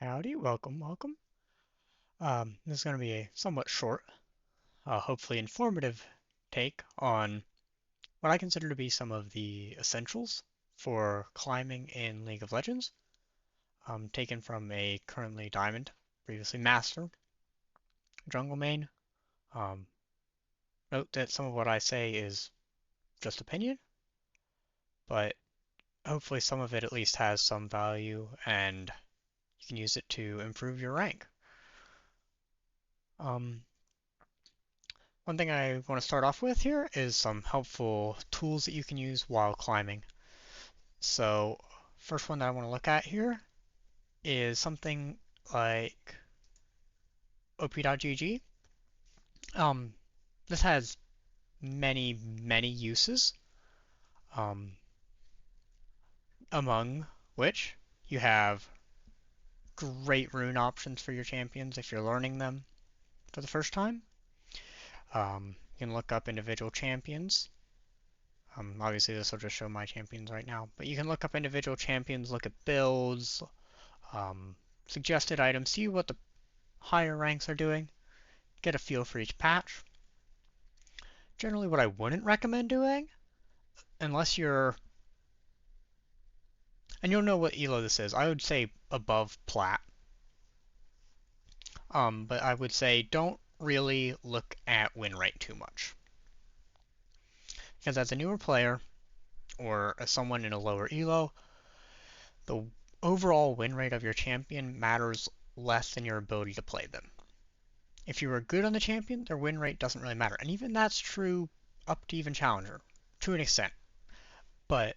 Howdy, welcome. This is going to be a somewhat short, hopefully informative take on what I consider to be some of the essentials for climbing in League of Legends, taken from a currently Diamond, previously Master, jungle main. Um, Note that some of what I say is just opinion, but hopefully some of it at least has some value and you can use it to improve your rank. Um, One thing I want to start off with here is some helpful tools that you can use while climbing. So, first one that I want to look at here is something like op.gg. Um, this has many uses, um, among which you have great rune options for your champions if you're learning them for the first time. You can look up individual champions. Obviously, this will just show my champions right now, but you can look up individual champions, look at builds, um, suggested items, see what the higher ranks are doing, get a feel for each patch. Generally, what I wouldn't recommend doing, unless you're, and you'll know what elo this is, I would say above plat. But I would say don't really look at win rate too much. Because as a newer player, or as someone in a lower elo, the overall win rate of your champion matters less than your ability to play them. If you are good on the champion, their win rate doesn't really matter. And even that's true up to even Challenger, to an extent. But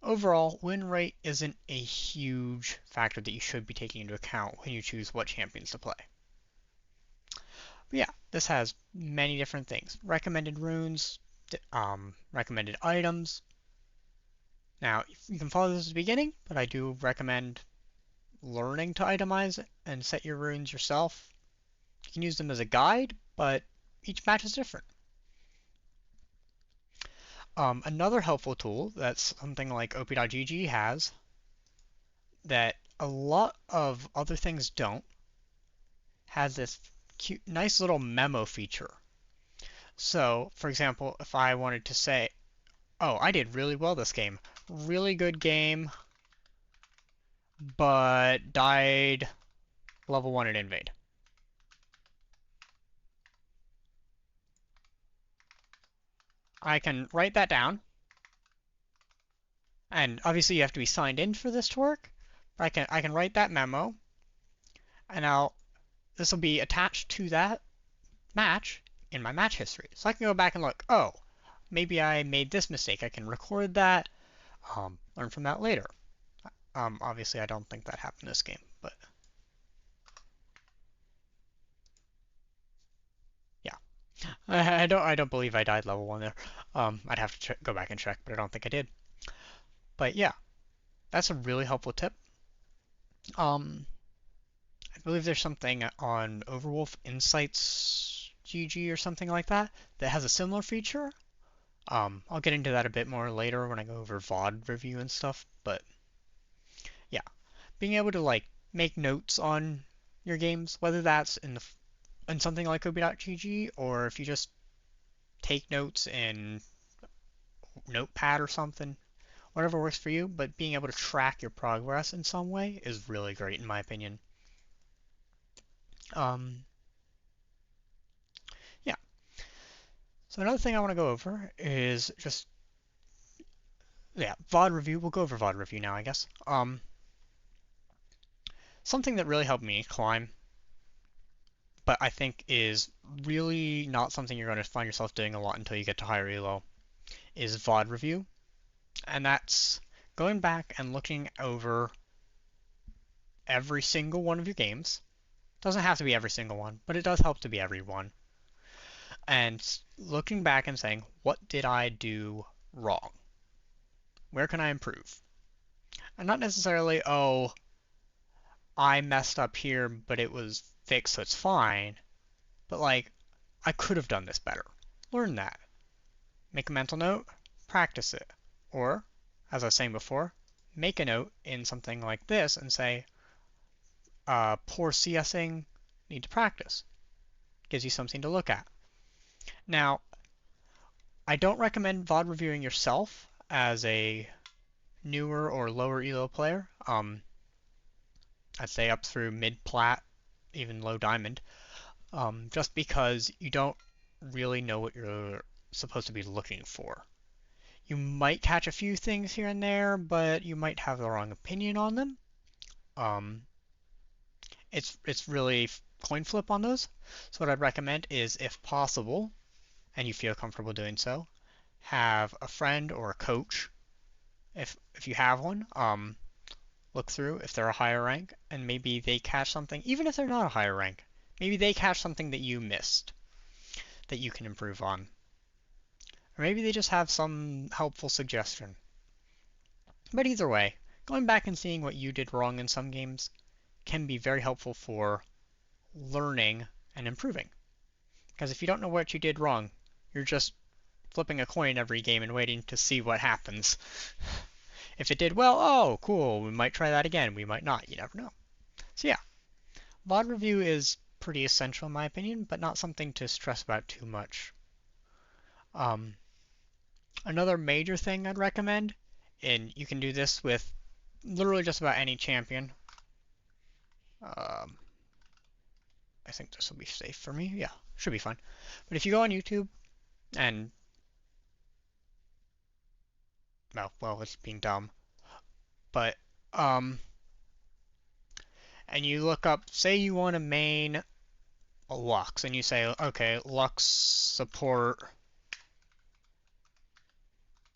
overall, win rate isn't a huge factor that you should be taking into account when you choose what champions to play. But yeah, this has many different things. Recommended runes, recommended items. Now, you can follow this at the beginning, but I do recommend learning to itemize and set your runes yourself. You can use them as a guide, but each match is different. Another helpful tool that something like op.gg has that a lot of other things don't has this cute, nice little memo feature. So, for example, if I wanted to say, oh, I did really well this game, really good game, but died level 1 at Invade. I can write that down, and obviously you have to be signed in for this to work. But I can write that memo, and this will be attached to that match in my match history. So I can go back and look, oh, maybe I made this mistake. I can record that, learn from that later. Obviously, I don't think that happened this game, but yeah, I don't believe I died level 1 there. I'd have to go back and check, but I don't think I did. But yeah, that's a really helpful tip. Um, I believe there's something on Overwolf Insights GG or something like that that has a similar feature. I'll get into that a bit more later when I go over VOD review and stuff, but yeah, being able to like make notes on your games, whether that's in something like ob.gg or if you just take notes in Notepad or something, whatever works for you, but being able to track your progress in some way is really great in my opinion. Um, yeah. So another thing I want to go over is just VOD review. We'll go over VOD review now, I guess. Something that really helped me climb, but I think is really not something you're going to find yourself doing a lot until you get to higher elo, is VOD review. And that's going back and looking over every single one of your games. Doesn't have to be every single one, but it does help to be every one. And looking back and saying, what did I do wrong? Where can I improve? And not necessarily, oh, I messed up here, but it was fixed, so it's fine. But like, I could have done this better. Learn that. Make a mental note, practice it. Or, as I was saying before, make a note in something like this and say, poor CSing, need to practice. Gives you something to look at. Now, I don't recommend VOD reviewing yourself as a newer or lower elo player. I'd say up through mid plat, even low diamond, just because you don't really know what you're supposed to be looking for. You might catch a few things here and there, but you might have the wrong opinion on them. Um, it's really coin flip on those. So what I'd recommend is, if possible, and you feel comfortable doing so, have a friend or a coach, if you have one, look through if they're a higher rank, and maybe they catch something, even if they're not a higher rank. Maybe they catch something that you missed that you can improve on. Or maybe they just have some helpful suggestion. But either way, going back and seeing what you did wrong in some games can be very helpful for learning and improving. Because if you don't know what you did wrong, you're just flipping a coin every game and waiting to see what happens. If it did well, oh, cool, we might try that again. We might not. You never know. So yeah, VOD review is pretty essential in my opinion, but not something to stress about too much. Um, Another major thing I'd recommend, and you can do this with literally just about any champion. Um, I think this will be safe for me. Yeah, should be fine. But if you go on YouTube and, well, it's being dumb, but and you look up, say you want to main a Lux, and you say, okay, Lux support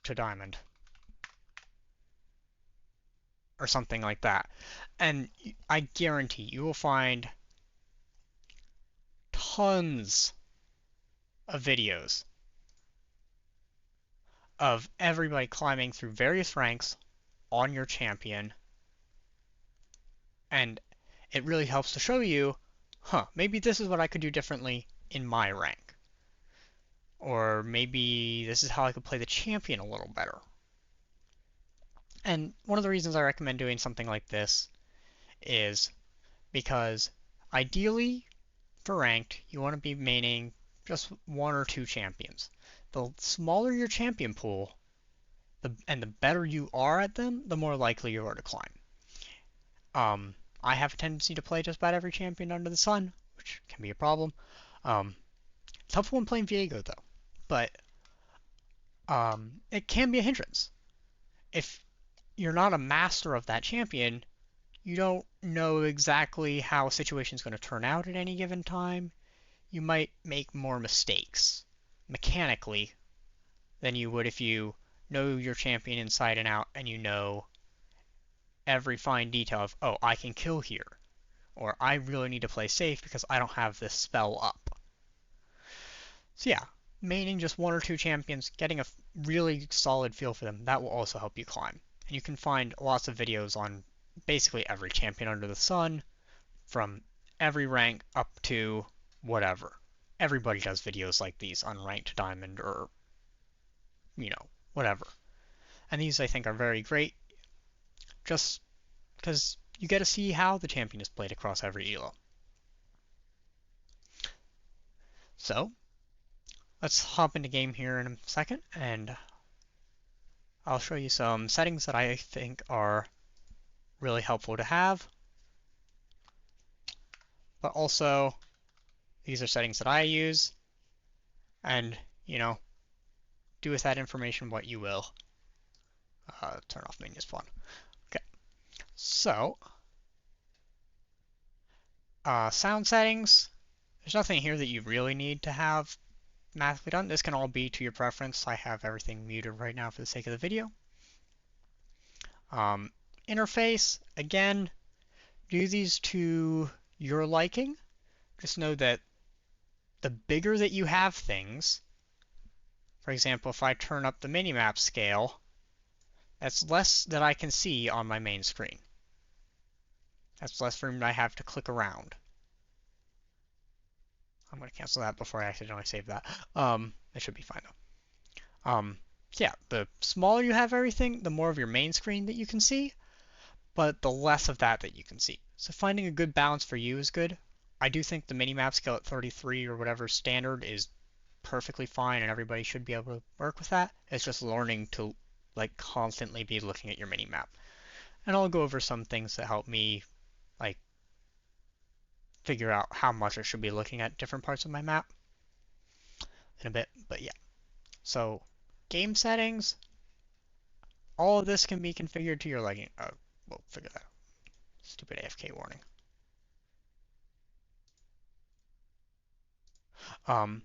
to Diamond, or something like that. And I guarantee you will find tons of videos of everybody climbing through various ranks on your champion, and it really helps to show you, maybe this is what I could do differently in my rank. Or maybe this is how I could play the champion a little better. And one of the reasons I recommend doing something like this is because ideally, for ranked, you want to be maining just one or two champions. The smaller your champion pool, and the better you are at them, the more likely you are to climb. I have a tendency to play just about every champion under the sun, which can be a problem. Um, it's helpful when playing Viego though, but it can be a hindrance. If you're not a master of that champion, you don't know exactly how a situation is going to turn out at any given time. You might make more mistakes mechanically than you would if you know your champion inside and out and you know every fine detail of, oh, I can kill here, or I really need to play safe because I don't have this spell up. So yeah, maining just one or two champions, getting a really solid feel for them, that will also help you climb. And you can find lots of videos on basically every champion under the sun, from every rank up to whatever. Everybody does videos like these on ranked diamond or, whatever. And these I think are very great just because you get to see how the champion is played across every elo. So, let's hop into game here in a second, and I'll show you some settings that I think are really helpful to have. But also, these are settings that I use, and, do with that information what you will. Turn off menu spawn. Okay, so, sound settings. There's nothing here that you really need to have mathematically done. This can all be to your preference. I have everything muted right now for the sake of the video. Interface, again, do these to your liking. Just know that the bigger that you have things, for example, if I turn up the minimap scale, that's less that I can see on my main screen. That's less room I have to click around. I'm going to cancel that before I accidentally save that. It should be fine though. So yeah, the smaller you have everything, the more of your main screen that you can see. but the less of that you can see. So finding a good balance for you is good. I do think the minimap scale at 33 or whatever standard is perfectly fine and everybody should be able to work with that. It's just learning to like constantly be looking at your minimap. And I'll go over some things that help me like figure out how much I should be looking at different parts of my map in a bit. But yeah. So game settings, all of this can be configured to your liking. We'll figure that out. Stupid AFK warning. Um,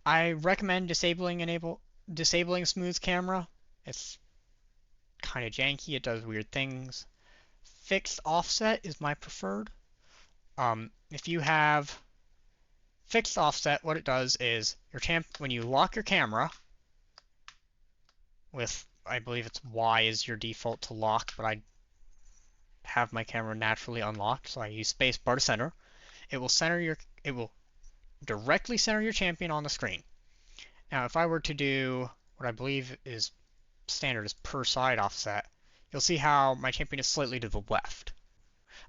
I recommend disabling smooth camera. It's kind of janky. It does weird things. Fixed offset is my preferred. If you have fixed offset, what it does is when you lock your camera with, I believe it's Y is your default to lock, but I have my camera naturally unlocked, so I use spacebar to center. It will directly center your champion on the screen. Now, if I were to do what I believe is standard is per side offset, you'll see how my champion is slightly to the left.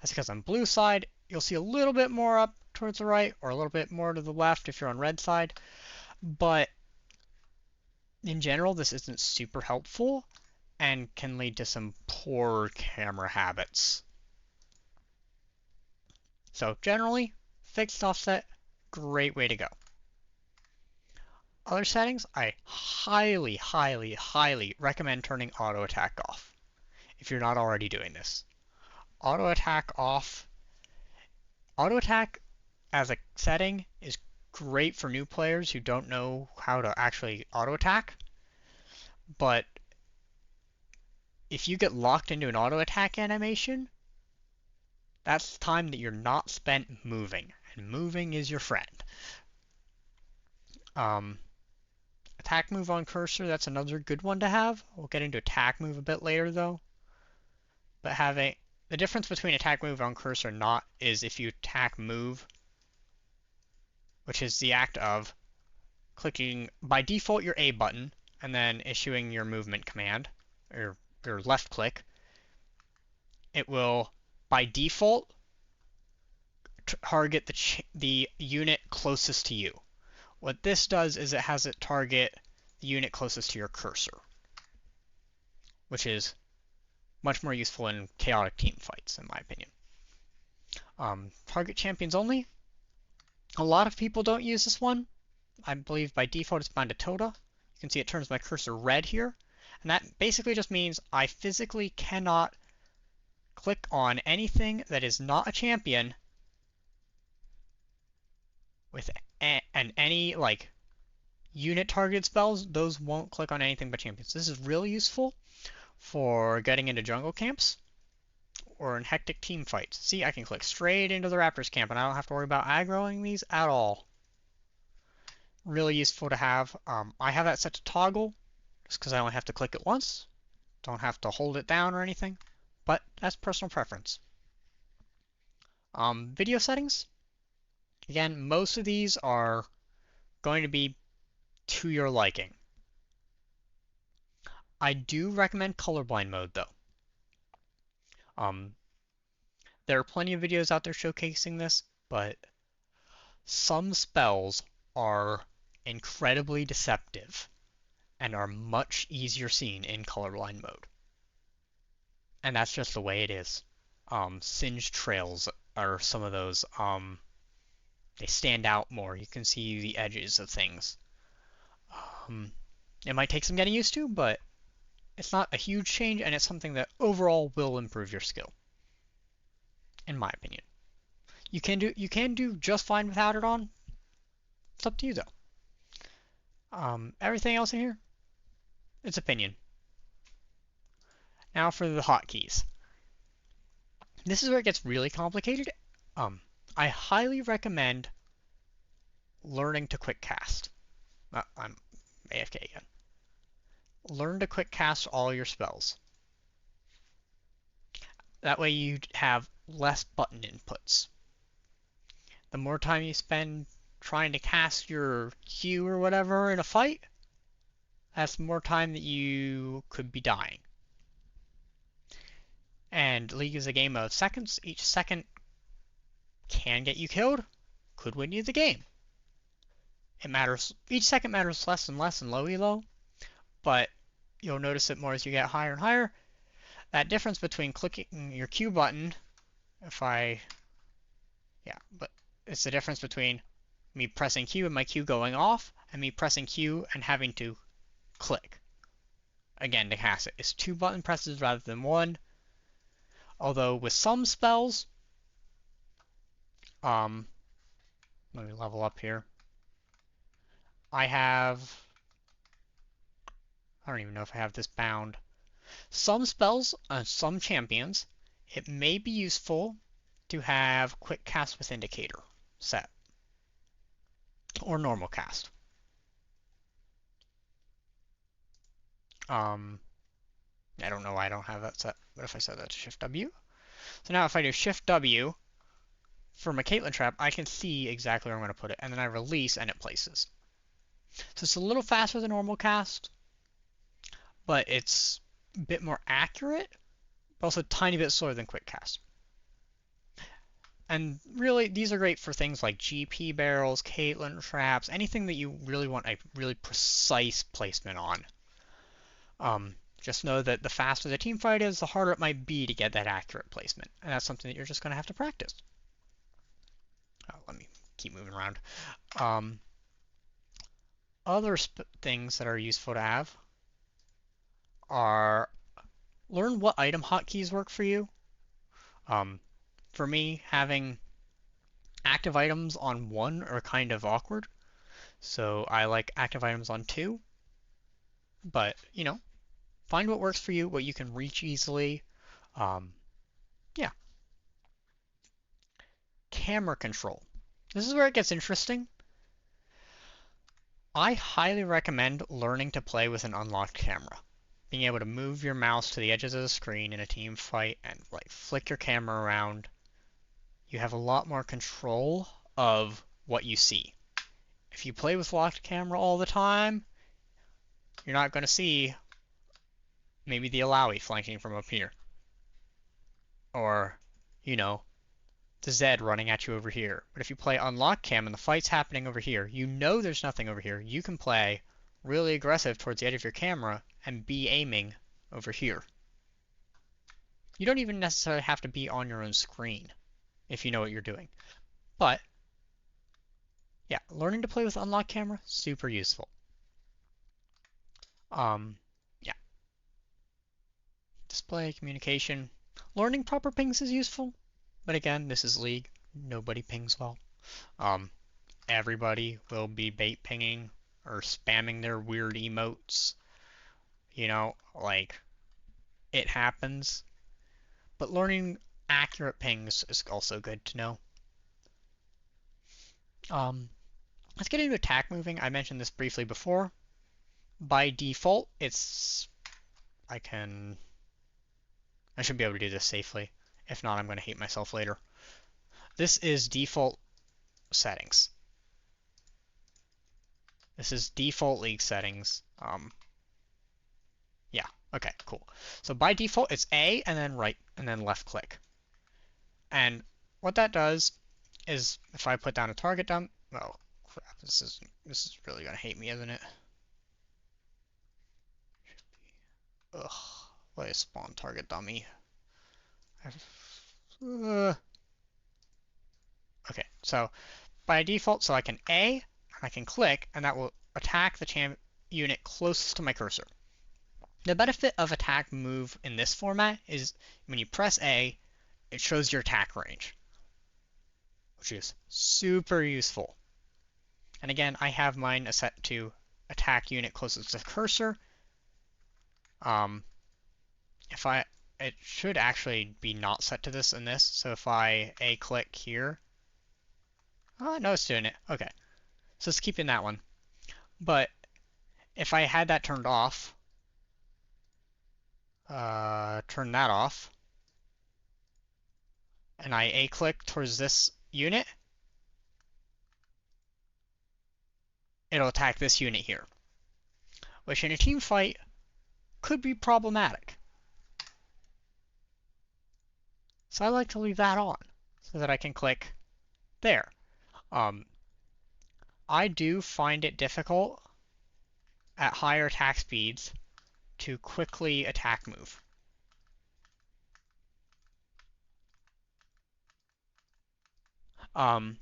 That's because on blue side, you'll see a little bit more up towards the right or a little bit more to the left if you're on red side. But in general, this isn't super helpful and can lead to some poor camera habits. So generally, fixed offset, great way to go. Other settings, I highly, highly, highly recommend turning auto attack off if you're not already doing this. Auto attack off. Auto attack as a setting is great for new players who don't know how to actually auto attack, but if you get locked into an auto attack animation, that's time that you're not spent moving, and moving is your friend. Um, attack move on cursor, that's another good one to have. We'll get into attack move a bit later though. But having the difference between attack move on cursor and not is if you attack move, which is the act of clicking by default your A button and then issuing your movement command or your left click, it will by default target the unit closest to you. What this does is it has it target the unit closest to your cursor, which is much more useful in chaotic team fights, in my opinion. Target champions only. A lot of people don't use this one. I believe by default it's bound to tilde. You can see it turns my cursor red here. And that basically just means I physically cannot click on anything that is not a champion with and any like unit targeted spells, those won't click on anything but champions. This is really useful for getting into jungle camps or in hectic team fights. See, I can click straight into the Raptors camp and I don't have to worry about aggroing these at all. Really useful to have. I have that set to toggle just because I only have to click it once. Don't have to hold it down or anything, but that's personal preference. Video settings. Again, most of these are going to be to your liking. I do recommend colorblind mode though. There are plenty of videos out there showcasing this, but some spells are incredibly deceptive and are much easier seen in colorblind mode. And that's just the way it is. Singed trails are some of those. They stand out more. You can see the edges of things. It might take some getting used to, but it's not a huge change, and it's something that overall will improve your skill, in my opinion. You can do just fine without it on. It's up to you though. Everything else in here, it's opinion. Now for the hotkeys. This is where it gets really complicated. I highly recommend learning to quick cast. I'm AFK again. Learn to quick cast all your spells. That way you have less button inputs. The more time you spend trying to cast your Q or whatever in a fight, that's more time that you could be dying. And League is a game of seconds. Each second can get you killed, could win you the game. It matters. Each second matters less and less in low elo, but you'll notice it more as you get higher and higher. That difference between clicking your Q button, if I, yeah, but it's the difference between me pressing Q and my Q going off, and me pressing Q and having to click again to cast it. It's 2 button presses rather than 1. Although with some spells, let me level up here. I don't even know if I have this bound. Some spells on some champions, it may be useful to have quick cast with indicator set or normal cast. I don't know why I don't have that set. What if I set that to Shift W? So now if I do Shift W for my Caitlyn trap, I can see exactly where I'm going to put it, and then I release and it places. So it's a little faster than normal cast, but it's a bit more accurate, but also a tiny bit slower than quick cast. And really, these are great for things like GP barrels, Caitlyn traps, anything that you really want a really precise placement on. Just know that the faster the team fight is, the harder it might be to get that accurate placement. And that's something that you're just going to have to practice. Let me keep moving around. Other things that are useful to have are learn what item hotkeys work for you. For me, having active items on 1 are kind of awkward. So I like active items on 2. But, find what works for you, what you can reach easily. Yeah. Camera control. This is where it gets interesting. I highly recommend learning to play with an unlocked camera. Being able to move your mouse to the edges of the screen in a team fight and flick your camera around. You have a lot more control of what you see. If you play with locked camera all the time, you're not going to see maybe the Alawi flanking from up here. Or, the Zed running at you over here. But if you play unlocked cam and the fight's happening over here, you know there's nothing over here. You can play really aggressive towards the edge of your camera and be aiming over here. You don't even necessarily have to be on your own screen if you know what you're doing. But, yeah, learning to play with unlocked camera, super useful. Yeah. Display, communication. Learning proper pings is useful. But again, this is League. Nobody pings well. Everybody will be bait pinging or spamming their weird emotes. It happens. But learning accurate pings is also good to know. Let's get into attack moving. I mentioned this briefly before. By default, I should be able to do this safely. If not, I'm going to hate myself later. This is default settings. This is default League settings. Yeah, okay, cool. So by default, it's A and then right and then left click. And what that does is if I put down a target dump, oh crap, this is really gonna hate me, isn't it? Ugh, what is spawn target dummy? Okay, so by default, so I can A and I can click, and that will attack the unit closest to my cursor. The benefit of attack move in this format is when you press A, it shows your attack range, which is super useful. And again, I have mine set to attack unit closest to cursor. It should actually be not set to this in this. So if I A click here, no, it's doing it. Okay, so it's keeping that one. But if I had that turned off, turn that off, and I A click towards this unit, it'll attack this unit here, which in a team fight could be problematic. So I like to leave that on so that I can click there. Um, I do find it difficult at higher attack speeds to quickly attack move. Um,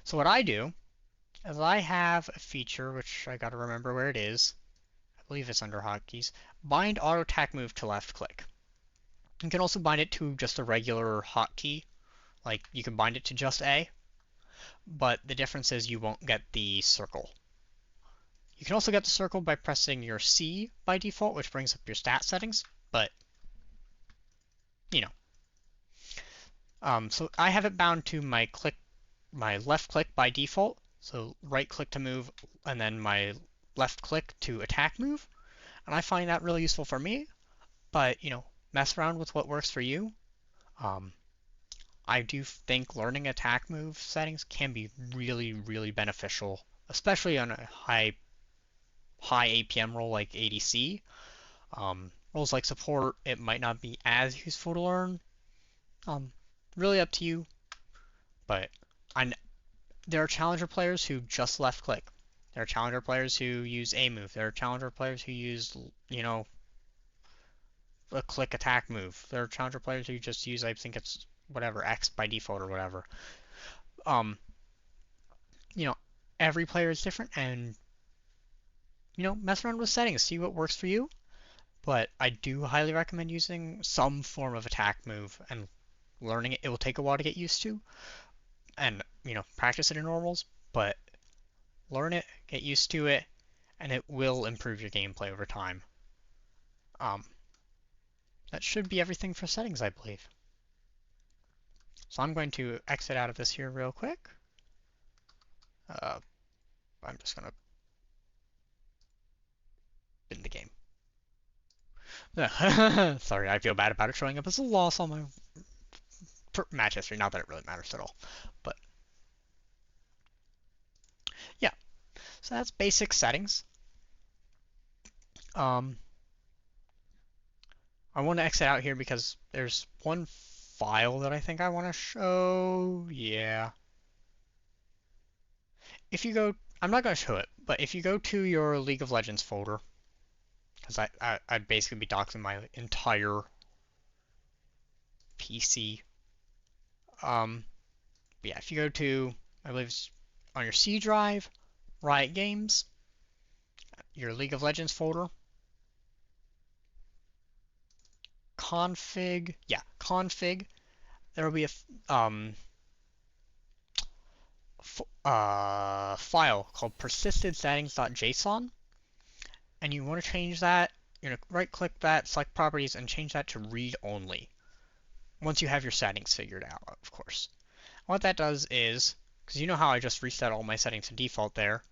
so what I do is I have a feature, which I gotta remember where it is. I believe it's under hotkeys. Bind auto attack move to left click. You can also bind it to just a regular hotkey, like you can bind it to just A, but the difference is you won't get the circle. You can also get the circle by pressing your C by default, which brings up your stat settings, but you know. So I have it bound to my left click by default. So right click to move, and then my left click to attack move. And I find that really useful for me, but mess around with what works for you. Um, I do think learning attack move settings can be really, really beneficial, especially on a high APM role like ADC. Roles like support, it might not be as useful to learn. Um, Really up to you, but I, there are challenger players who just left click. There are challenger players who use A move. There are challenger players who use, a click attack move. There are challenger players who just use, I think it's whatever, X by default or whatever. Um, you know, every player is different, and mess around with settings, see what works for you. But I do highly recommend using some form of attack move and learning it. It will take a while to get used to, and practice it in normals. But learn it, get used to it, and it will improve your gameplay over time. Um, that should be everything for settings, I believe. So I'm going to exit out of this here real quick. Uh, I'm just going to end the game. Sorry, I feel bad about it showing up as a loss on my match history. Not that it really matters at all. But yeah, so that's basic settings. Um, I want to exit out here because there's one file that I think I want to show. Yeah. If you go, I'm not going to show it, but if you go to your League of Legends folder, because I'd basically be doxing my entire PC. But yeah, if you go to, I believe it's on your C drive, Riot Games, your League of Legends folder, config, there will be a file called persistedsettings.json, and you want to change that. You're going to right click that, select properties, and change that to read only. Once you have your settings figured out, of course. What that does is, because you know how I just reset all my settings to default there,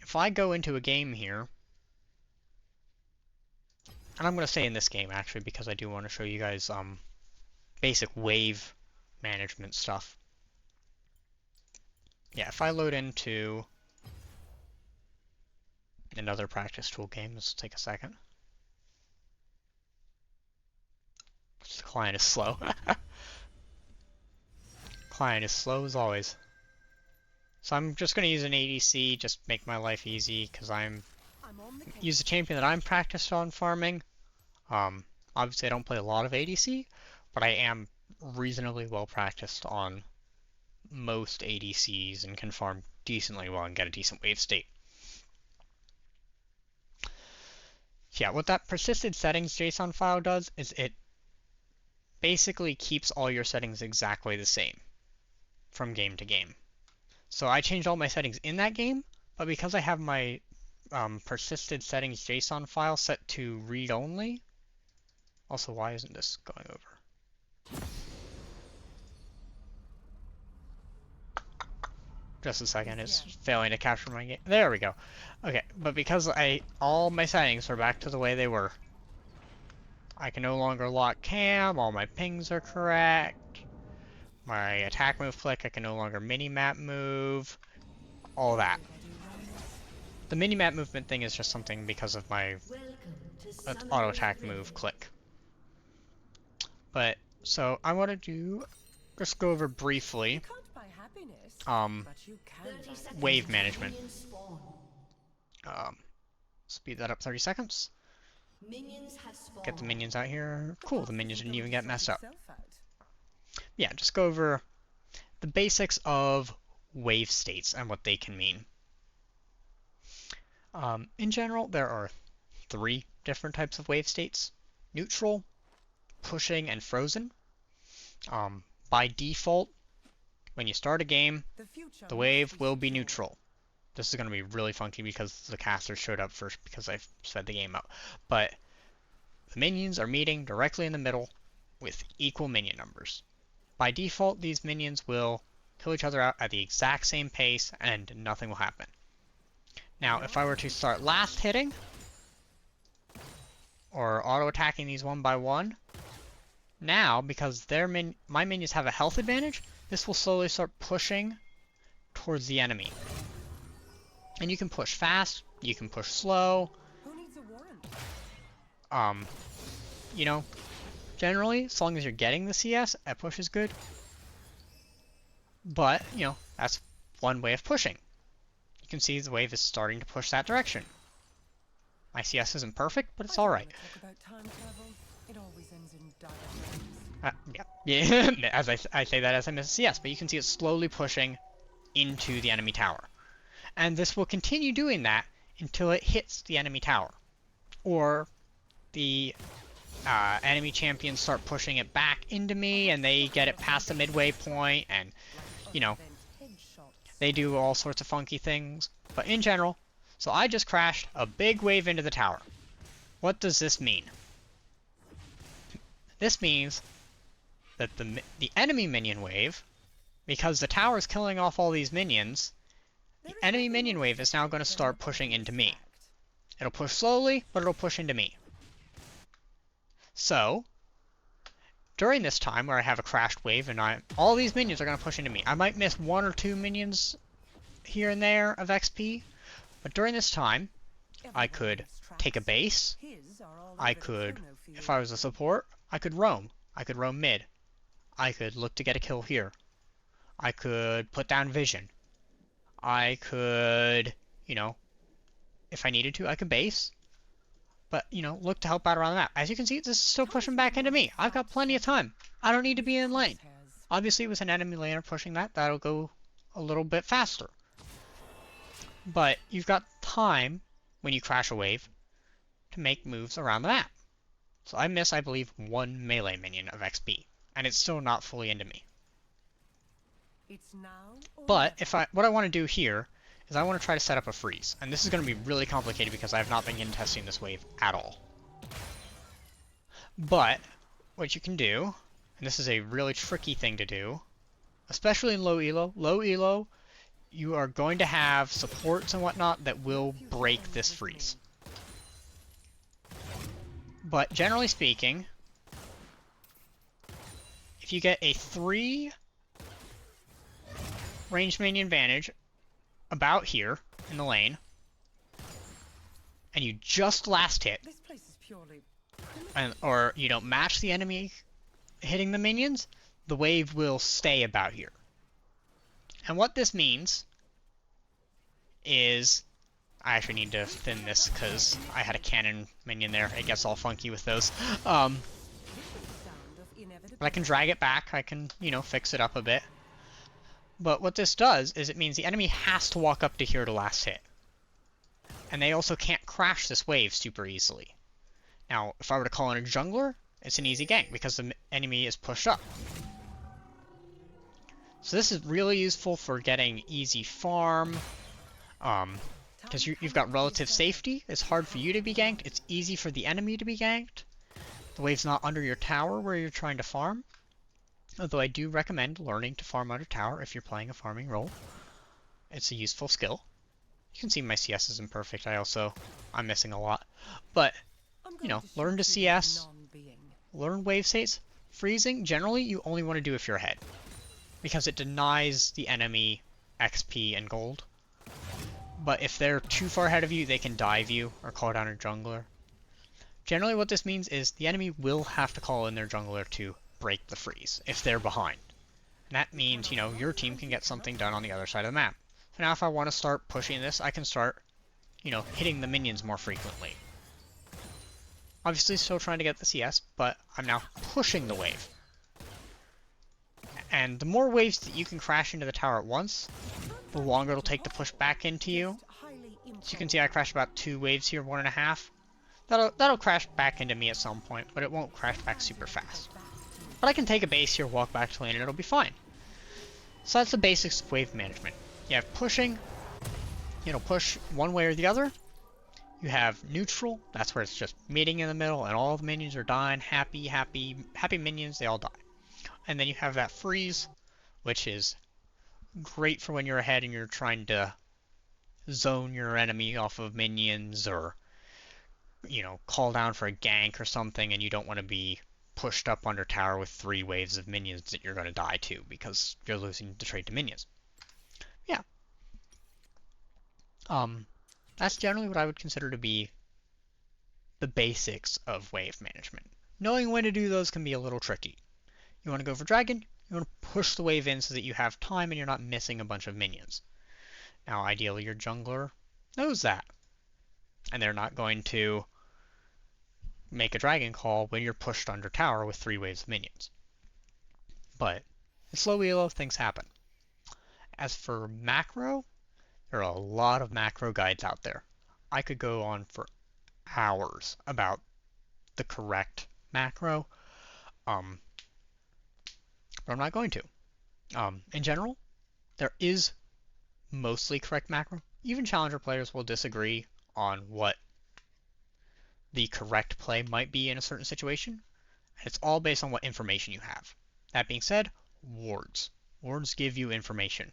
if I go into a game here, and I'm going to say in this game actually because I do want to show you guys basic wave management stuff. Yeah, if I load into another practice tool game, this will take a second. The client is slow. Client is slow as always. So I'm just going to use an ADC, just make my life easy, because use the champion that I'm practiced on farming. Obviously I don't play a lot of ADC, but I am reasonably well practiced on most ADCs and can farm decently well and get a decent wave state. Yeah, what that persisted settings JSON file does is it basically keeps all your settings exactly the same from game to game. So I changed all my settings in that game, but because I have my persisted settings JSON file set to read only, also why isn't this going over? Just a second, it's failing to capture my game. There we go. Okay, but because all my settings are back to the way they were, I can no longer lock cam, all my pings are correct, my attack move click, I can no longer mini-map move, all that. The mini-map movement thing is just something because of my auto attack move click. But, so I want to just go over briefly, wave management. Speed that up 30 seconds. Get the minions out here. Cool, the minions didn't even get messed up. Yeah, just go over the basics of wave states and what they can mean. In general, there are 3 different types of wave states: neutral, pushing, and frozen. By default, when you start a game, the wave will be neutral. This is going to be really funky because the caster showed up first because I sped the game up. But the minions are meeting directly in the middle with equal minion numbers. By default, these minions will kill each other out at the exact same pace and nothing will happen. Now, if I were to start last hitting, or auto-attacking these one by one, now, because my minions have a health advantage, this will slowly start pushing towards the enemy. And you can push fast, you can push slow. You know, generally, as long as you're getting the CS, a push is good. But, you know, that's one way of pushing. You can see the wave is starting to push that direction. My CS isn't perfect, but it's alright. Yeah, as I say that as I miss a CS, but you can see it's slowly pushing into the enemy tower. And this will continue doing that until it hits the enemy tower. Or the enemy champions start pushing it back into me and they get it past the midway point and, you know, they do all sorts of funky things. But in general, so I just crashed a big wave into the tower. What does this mean? This means that the enemy minion wave, because the tower is killing off all these minions, the enemy minion wave is now going to start pushing into me. It'll push slowly, but it'll push into me. So, during this time where I have a crashed wave and all these minions are going to push into me, I might miss 1 or 2 minions here and there of XP, but during this time, I could take a base, I could, if I was a support, I could roam. I could roam mid. I could look to get a kill here. I could put down vision. I could, you know, if I needed to, I could base. But, you know, look to help out around the map. As you can see, this is still pushing back into me. I've got plenty of time. I don't need to be in lane. Obviously, with an enemy laner pushing that, that'll go a little bit faster. But you've got time, when you crash a wave, to make moves around the map. So I miss, I believe, 1 melee minion of XP. And it's still not fully into me. But what I want to do here is I want to try to set up a freeze. And this is going to be really complicated because I have not been testing this wave at all. But what you can do, and this is a really tricky thing to do, especially in low elo, you are going to have supports and whatnot that will break this freeze. But generally speaking, if you get a 3 ranged minion advantage about here in the lane, and you just last hit, or you don't match the enemy hitting the minions, the wave will stay about here. And what this means is, I actually need to thin this because I had a cannon minion there. It gets all funky with those. But I can drag it back. I can, you know, fix it up a bit. But what this does is it means the enemy has to walk up to here to last hit. And they also can't crash this wave super easily. Now, if I were to call in a jungler, it's an easy gank because the enemy is pushed up. So this is really useful for getting easy farm. Because you've got relative safety. It's hard for you to be ganked. It's easy for the enemy to be ganked. The wave's not under your tower where you're trying to farm. Although I do recommend learning to farm under tower if you're playing a farming role. It's a useful skill. You can see my CS isn't perfect. I'm missing a lot. But, you know, learn to CS. Learn wave states. Freezing, generally, you only want to do if you're ahead. Because it denies the enemy XP and gold. But if they're too far ahead of you, they can dive you or call down a jungler. Generally what this means is the enemy will have to call in their jungler to break the freeze if they're behind. And that means, your team can get something done on the other side of the map. So now if I want to start pushing this, I can start, hitting the minions more frequently. Obviously still trying to get the CS, but I'm now pushing the wave. And the more waves that you can crash into the tower at once, the longer it'll take to push back into you. So you can see I crashed about 2 waves here, 1.5. That'll crash back into me at some point, but it won't crash back super fast. But I can take a base here, walk back to lane, and it'll be fine. So that's the basics of wave management. You have pushing, push one way or the other. You have neutral, that's where it's just meeting in the middle and all the minions are dying, happy minions, they all die. And then you have that freeze, which is great for when you're ahead and you're trying to zone your enemy off of minions or, call down for a gank or something and you don't want to be pushed up under tower with 3 waves of minions that you're going to die to because you're losing the trade to minions. Yeah. That's generally what I would consider to be the basics of wave management. Knowing when to do those can be a little tricky. You want to go for dragon, you want to push the wave in so that you have time and you're not missing a bunch of minions. Now ideally your jungler knows that. And they're not going to make a dragon call when you're pushed under tower with 3 waves of minions. But in slow elo, things happen. As for macro, there are a lot of macro guides out there. I could go on for hours about the correct macro, but I'm not going to. In general, there is mostly correct macro. Even challenger players will disagree on what the correct play might be in a certain situation. And it's all based on what information you have. That being said, wards. Wards give you information.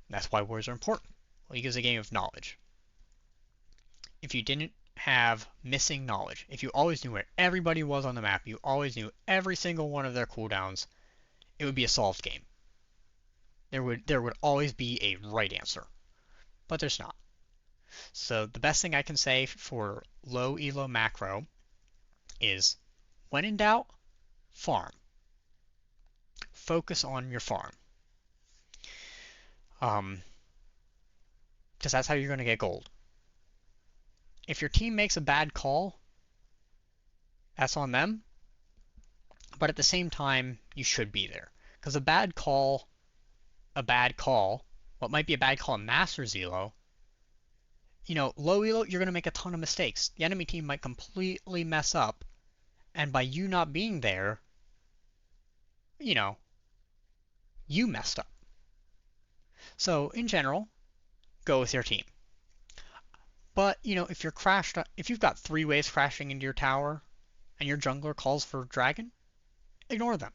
That's why wards are important. League is a game of knowledge. If you didn't have missing knowledge, if you always knew where everybody was on the map, you always knew every single one of their cooldowns, it would be a solved game. There would always be a right answer. But there's not. So the best thing I can say for low elo macro is when in doubt, farm. Focus on your farm. Because that's how you're going to get gold. If your team makes a bad call, that's on them. But at the same time, you should be there. Because a bad call, what might be a bad call in Masters Elo, low Elo, you're going to make a ton of mistakes. The enemy team might completely mess up. And by you not being there, you messed up. So, in general, go with your team. But, if you've got 3 waves crashing into your tower, and your jungler calls for dragon, ignore them.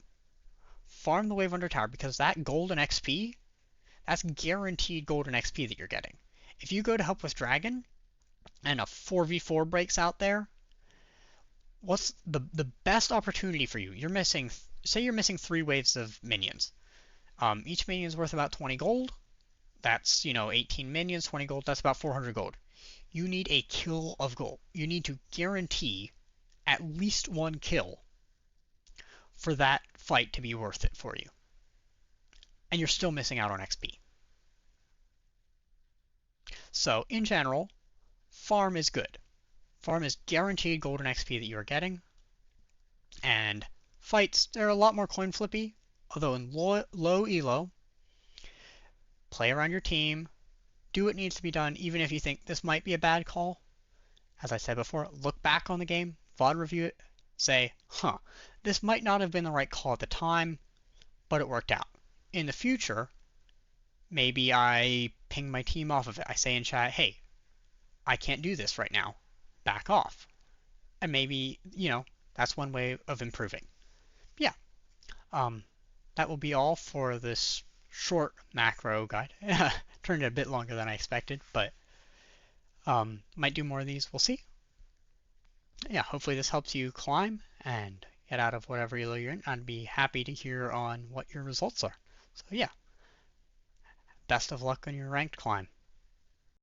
Farm the wave under tower, because that golden XP, that's guaranteed golden XP that you're getting. If you go to help with dragon, and a 4v4 breaks out there, what's the best opportunity for you? Say you're missing 3 waves of minions. Each minion is worth about 20 gold. That's, 18 minions, 20 gold, that's about 400 gold. You need a kill of gold. You need to guarantee at least 1 kill for that fight to be worth it for you. And you're still missing out on XP. So, in general, farm is good. Farm is guaranteed golden XP that you are getting. And fights, they're a lot more coin flippy. Although in low elo, play around your team, do what needs to be done, even if you think this might be a bad call. As I said before, look back on the game, VOD review it, say, this might not have been the right call at the time, but it worked out. In the future, maybe I ping my team off of it. I say in chat, hey, I can't do this right now. Back off. And maybe, that's one way of improving. Yeah. That will be all for this short macro guide. Turned it a bit longer than I expected, but might do more of these. We'll see. Yeah, hopefully this helps you climb and get out of whatever elo you're in. I'd be happy to hear on what your results are. So yeah, best of luck on your ranked climb.